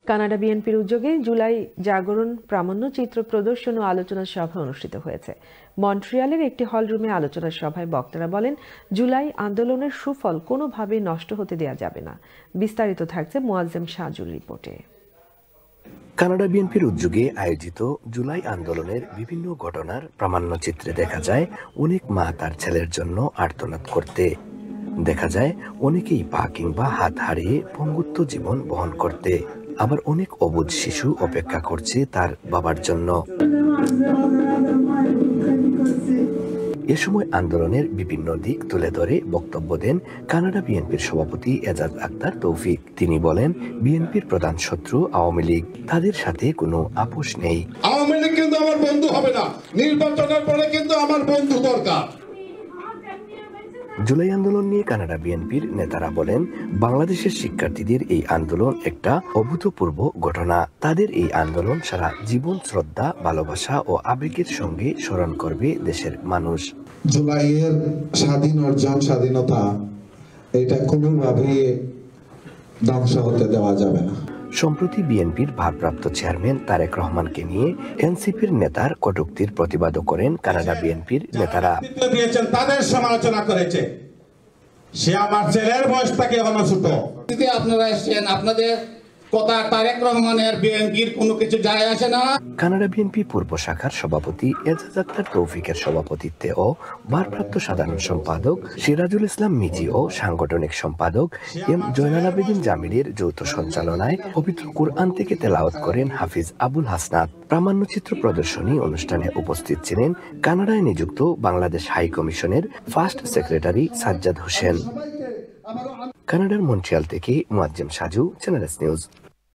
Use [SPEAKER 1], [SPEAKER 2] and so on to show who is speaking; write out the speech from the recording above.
[SPEAKER 1] Canada বিএনপির উদ্যোগে জুলাই জাগরণ প্রামাণ্যচিত্র প্রদর্শন ও আলোচনা সভা অনুষ্ঠিত হয়েছে। মন্ট্রিয়ালের একটি হলরুমে আলোচনা সভায় বক্তারা বলেন, জুলাই আন্দোলনের সুফল কোনোভাবেই নষ্ট হতে দেওয়া যাবে না। বিস্তারিত থাকছে মোয়াজ্জেম সাজুর রিপোর্টে।
[SPEAKER 2] কানাডা বিএনপির উদ্যোগে আয়োজিত জুলাই আন্দোলনের বিভিন্ন ঘটনার প্রামাণ্যচিত্রে দেখা যায় অনেক মা তার ছেলের জন্য আর্তনাদ করতে। দেখা যায় অনেকেই পা কিংবা হাত হারিয়ে পঙ্গুত্ব জীবন বহন করতে। আবার অনেক অবুঝ শিশু অপেক্ষা করছে তার বাবার জন্য। এ সময় আন্দোলনের বিভিন্ন দিক তুলে ধরে বক্তব্য দেন কানাডা বিএনপির সভাপতি এজাজ আক্তার তৌফিক। তিনি বলেন, বিএনপির প্রধান শত্রু আওয়ামী লীগ, তাদের সাথে কোনো আপোষ নেই।
[SPEAKER 3] আওয়ামী লীগ কিন্তু আমার বন্ধু হবে না, নির্বাচনের পরে কিন্তু আমার বন্ধু দরকার।
[SPEAKER 2] জুলাই আন্দোলন নিয়ে কানাডা বিএনপির নেতারা বলেন, বাংলাদেশের শিক্ষার্থীদের এই আন্দোলন একটা অভূতপূর্ব ঘটনা। তাদের এই আন্দোলন সারা জীবন শ্রদ্ধা, ভালোবাসা ও আবেগের সঙ্গে স্মরণ করবে দেশের মানুষ।
[SPEAKER 4] জুলাইয়ের স্বাধীনতা এটা কোনোভাবে ধ্বংস হতে দেওয়া যাবে না।
[SPEAKER 2] সম্প্রতি বিএনপির ভারপ্রাপ্ত চেয়ারম্যান তারেক রহমানকে নিয়ে এনসিপির নেতার কটূক্তির প্রতিবাদও করেন কানাডা বিএনপির নেতারা।
[SPEAKER 3] তাদের সমালোচনা করেছে, সে আমার ছেলের বয়স থেকে এখনো ছোট। আপনারা এসেছেন, আপনাদের কথা তারেক রহমানের বিএনপির কোনো কিছু যায় আসে না।
[SPEAKER 2] কানাডা বিএনপি পূর্ব শাখার সভাপতি এজাজ আক্তার তৌফিকের সভাপতিত্বে ও ভারপ্রাপ্ত সাধারণ সম্পাদক সিরাজুল ইসলাম মিজি ও সাংগঠনিক সম্পাদক এম জয়নাল আবেদিন জামিলের যৌথ সঞ্চালনায় পবিত্র কুরআন থেকে তেলাওয়াত করেন হাফিজ আবুল হাসনাত। প্রামাণ্যচিত্র প্রদর্শনী অনুষ্ঠানে উপস্থিত ছিলেন কানাডায় নিযুক্ত বাংলাদেশ হাই কমিশনের ফার্স্ট সেক্রেটারি সাজ্জাদ হোসেন। কানাডার মন্ট্রিয়াল থেকে Moazzem Saju, channel S news.